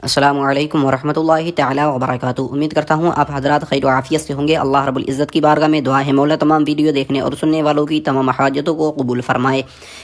السلام علیکم ورحمۃ اللہ تعالی وبرکاتہ۔ امید کرتا ہوں آپ حضرات خیر و عافیت سے ہوں گے۔ اللہ رب العزت کی بارگاہ میں دعا ہے مولا تمام ویڈیو دیکھنے اور سننے والوں کی تمام حاجتوں کو قبول فرمائے۔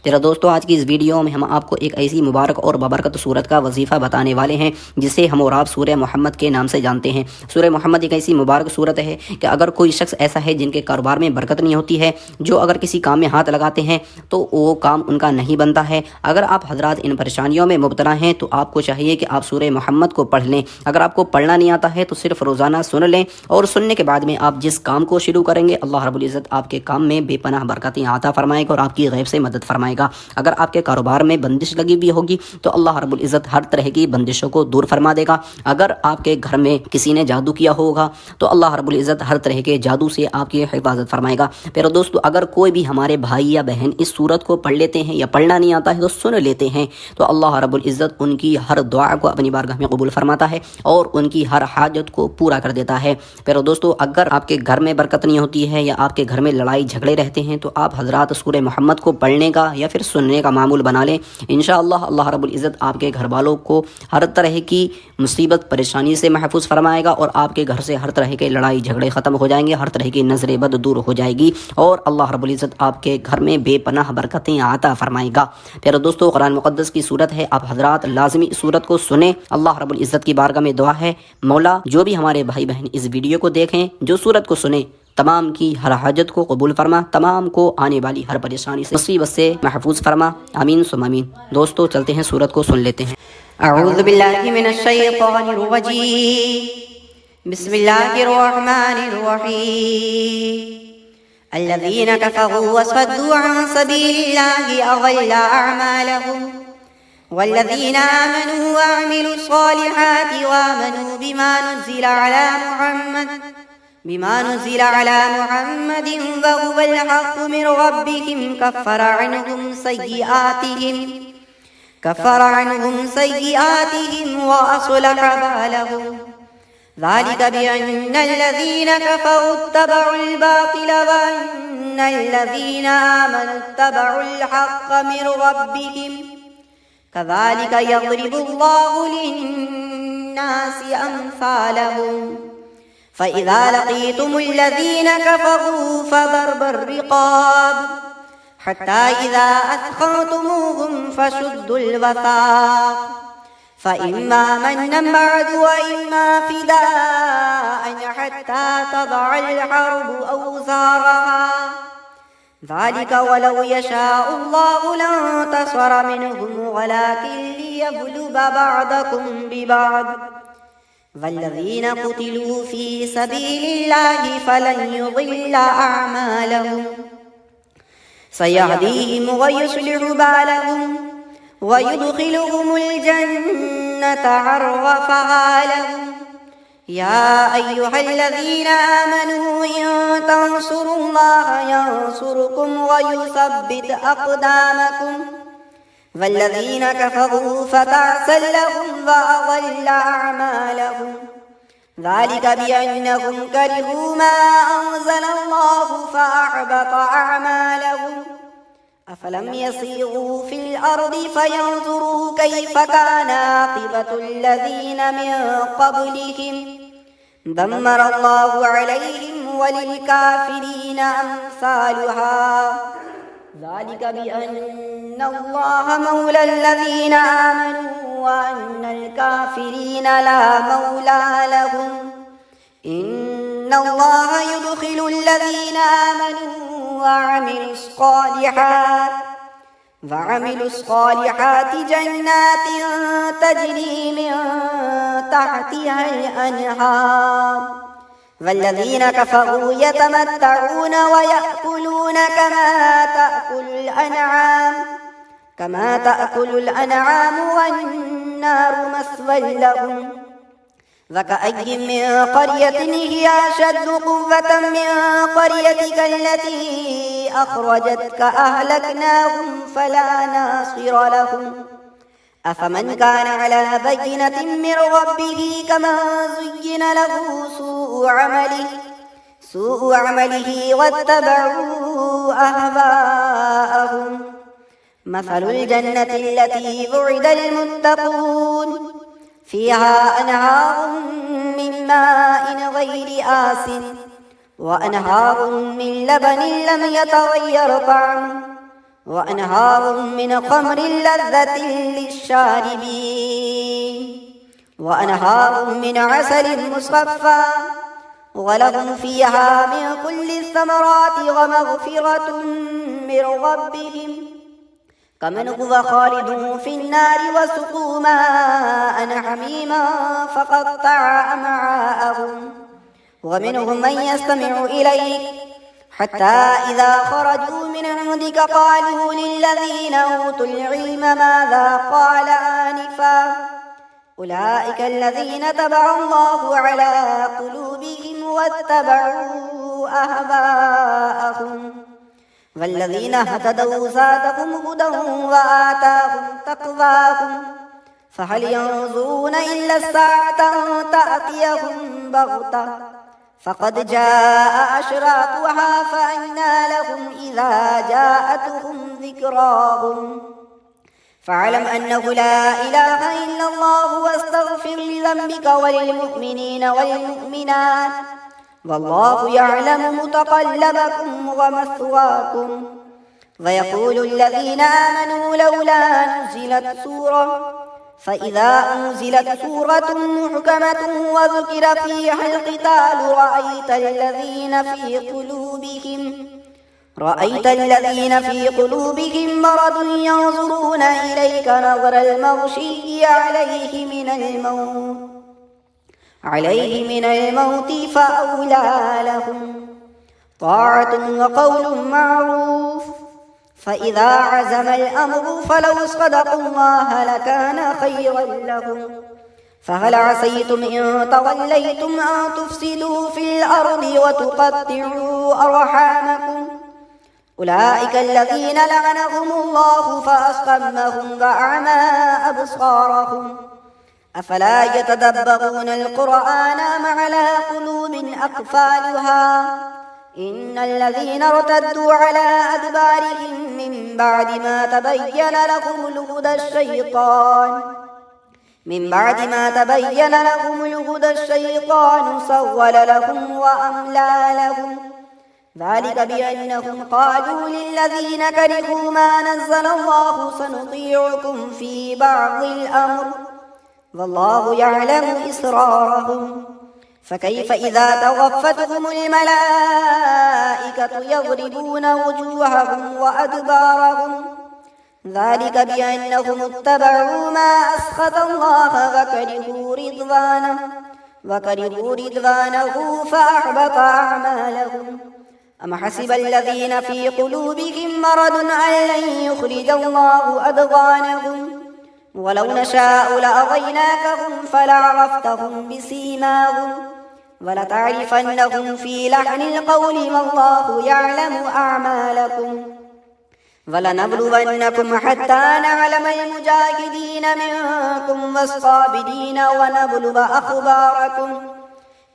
میرا دوستو، آج کی اس ویڈیو میں ہم آپ کو ایک ایسی مبارک اور بابرکت صورت کا وظیفہ بتانے والے ہیں جسے ہم اور آپ سورہ محمد کے نام سے جانتے ہیں۔ سورہ محمد ایک ایسی مبارک صورت ہے کہ اگر کوئی شخص ایسا ہے جن کے کاروبار میں برکت نہیں ہوتی ہے، جو اگر کسی کام میں ہاتھ لگاتے ہیں تو وہ کام ان کا نہیں بنتا ہے، اگر آپ حضرات ان پریشانیوں میں مبتلا ہیں تو آپ کو چاہیے کہ آپ سورہ محمد کو پڑھ لیں۔ اگر آپ کو پڑھنا نہیں آتا ہے تو صرف روزانہ سن لیں، اور سننے کے بعد میں آپ جس کام کو شروع کریں گے اللہ رب العزت آپ کے کام میں بے پناہ برکتیں عطا فرمائے گا اور آپ کی غیب سے مدد فرمائے گا۔ اگر آپ کے کاروبار میں بندش لگی ہوئی ہوگی تو اللہ رب العزت ہر طرح کی بندشوں کو دور فرما دے گا۔ اگر آپ کے گھر میں کسی نے جادو کیا ہوگا تو اللہ رب العزت ہر طرح کے جادو سے آپ کی حفاظت فرمائے گا۔ پیارے دوستو، اگر کوئی بھی ہمارے بھائی یا بہن اس سورت کو پڑھ لیتے ہیں یا پڑھنا نہیں آتا ہے تو سن لیتے ہیں تو اللہ رب العزت ان کی ہر دعا کو اپنی بارگاہ میں قبول فرماتا ہے اور ان کی ہر حاجت کو پورا کر دیتا ہے۔ پیارے دوستو، اگر آپ کے گھر میں برکت نہیں ہوتی ہے یا آپ کے گھر میں لڑائی جھگڑے رہتے ہیں تو آپ حضرات سورہ محمد کو پڑھنے کا یا پھر سننے کا معمول بنا لیں۔ انشاءاللہ اللہ رب العزت آپ کے گھر والوں کو ہر طرح کی مصیبت پریشانی سے محفوظ فرمائے گا اور آپ کے گھر سے ہر طرح کے لڑائی جھگڑے ختم ہو جائیں گے، ہر طرح کی نظر بد دور ہو جائے گی اور اللہ رب العزت آپ کے گھر میں بے پناہ برکتیں عطا فرمائے گا۔ پیارے دوستو، قرآن مقدس کی صورت ہے، آپ حضرات لازمی اس صورت کو سنیں۔ اللہ رب العزت کی بارگاہ میں دعا ہے مولا جو بھی ہمارے بھائی بہن اس ویڈیو کو دیکھیں، جو صورت کو سنیں، تمام کی ہر حاجت کو قبول فرما، تمام کو آنے والی ہر پریشانی سے مصیبت سے محفوظ فرما، آمین ثم آمین۔ دوستو چلتے ہیں صورت کو سن لیتے ہیں۔ اعوذ باللہ من الشیطان الرجیم، بسم اللہ الرحمن الرحیم۔ الذین کفروا وصدوا عن سبیل اللہ اضل اعمالهم والذین آمنوا وعملوا الصالحات وآمنوا بما نزل على محمد وهو الحق من ربهم كفر عنهم سيئاتهم وأصلح بالهم ذلك بأن الذين كفروا اتبعوا الباطل وأن الذين آمنوا اتبعوا الحق من ربهم كذلك يضرب الله للناس أمثالهم فإذا لقيتم الذين كفروا فضرب الرقاب حتى إذا أثخنتموهم فشدوا الوثاق فإما منا بعد وإما فداء حتى تضع الحرب أوزارها ذلك ولو يشاء الله لانتصر منهم ولكن ليبلو بعضكم ببعض والذين قتلوا في سبيل الله فلن يضل أعمالهم سيهديهم ويصلح بالهم ويدخلهم الجنة عرفها لهم يا أيها الذين آمنوا إن تنصروا الله ينصركم ويثبت أقدامكم والذين كفروا فتعسا لهم وأضل أعمالهم ذلك بأنهم كرهوا ما أنزل الله فأحبط أعمالهم أفلم يسيروا في الأرض فينظروا كيف كان عاقبة الذين من قبلهم دمر الله عليهم وللكافرين أمثالها ذلك بأن الله مولى الذين آمنوا وأن الكافرين لا مولى لهم إن الله يدخل الذين آمنوا وعملوا الصالحات جنات تجري من تحتها الأنهار والذين كفروا يتمتعون ويأكلون كما تأكل الأنعام والنار مثوى لهم وكأي من قرية هي أشد قوة من قريتك التي أخرجتك أهلكناهم فلا ناصر لهم أفمن كان على بينة من ربه كمن زين له سوء عمله واتبعوا أهواءهم مثل الجنة التي وعد المتقون فيها أنهار من ماء غير آسن وأنهار من لبن لم يتغير طعمه وأنهار من خمر لذة للشاربين وأنهار من عسل مصفى ولهم فيها من كل الثمرات ومغفرة من ربهم كمن هو خالد في النار وسقوا ماء حميما فقطع أمعاءهم ومنهم من يستمع إليك حتى إذا خرجوا من عندك قالوا للذين أوتوا العلم ماذا قال آنفا أولئك الذين تبع الله على قلوبهم واتبعوا أهواءهم والذين اهتدوا زادهم هدى وآتاهم تقواهم فهل ينظرون إلا الساعة أن تأتيهم بغتة فقد جاء أشراطها فأنى لهم إذا جاءتهم ذكراهم فاعلم أنه لا إله إلا الله واستغفر لذنبك وللمؤمنين والمؤمنات والله يعلم متقلبكم ومثواكم ويقول الذين آمنوا لولا نزلت سورة فإذا أنزلت سورة محكمة وذكر فيها القتال رأيت الذين في قلوبهم مرض ينظرون إليك نظر المغشي عليه من الموت فأولى لهم طاعة وقول معروف فإذا عزم الأمر فلو صدقوا الله لكان خيرا لهم فهل عسيتم إن توليتم أن تفسدوا في الأرض وتقطعوا أرحامكم أولئك الذين لعنهم الله فأصمهم وأعمى أبصارهم أفلا يتدبرون القرآن أم على قلوب أقفالها إن الذين ارتدوا على أدبارهم من بعد ما تبين لهم الهدى الشيطان سول لهم وأملى لهم ذلك بأنهم قالوا للذين كرهوا ما نزل الله سنطيعكم في بعض الأمر والله يعلم إسرارهم فكيف إذا توفتهم الملائكة يضربون وجوههم وأدبارهم ذلك بأنهم اتبعوا ما أسخط الله وكرهوا رضوانه فأحبط أعمالهم أم حسب الذين في قلوبهم مرض أن لن يخرج الله أضغانهم ولو نشاء لأريناكهم فلعرفتهم بسيماهم ولتعرفنهم في لحن القول والله يعلم أعمالكم ولنبلونكم حتى نعلم المجاهدين منكم والصابرين ونبلو أخباركم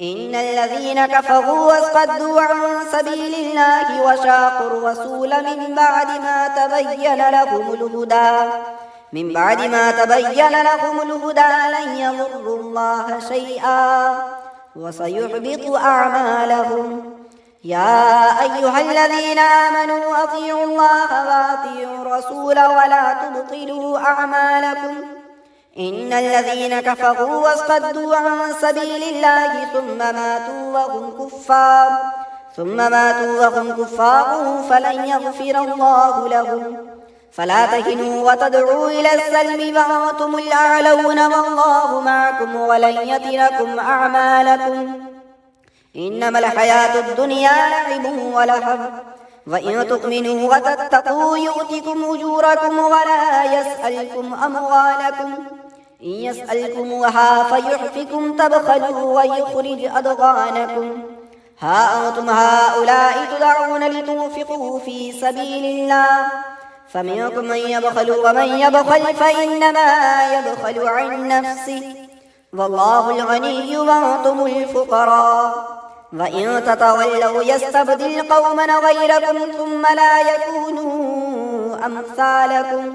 إن الذين كفروا وصدوا عن سبيل الله وشاقوا الرسول من بعد ما تبين لهم الهدى لن يضروا الله شيئا وسيحبط أعمالهم يا أيها الذين آمنوا أطيعوا الله وأطيعوا الرسول ولا تبطلوا أعمالكم إن الذين كفروا وصدوا عن سبيل الله ثم ماتوا وهم كفار فلن يغفر الله لهم فلا تهنوا وتدعوا إلى السلم وأنتم الأعلون والله معكم ولن يتركم أعمالكم إنما الحياة الدنيا لعب ولهو وإن تؤمنوا وتتقوا يؤتكم أجوركم ولا يسألكم أموالكم إن يسألكموها فيحفكم تبخلوا ويخرج أضغانكم ها أنتم هؤلاء تدعون لتنفقوا في سبيل الله فمنكم من يبخل ومن يبخل فإنما يبخل عن نفسه والله الغني وأنتم الفقراء وإن تتولوا يستبدل قوما غيركم ثم لا يكونوا أمثالكم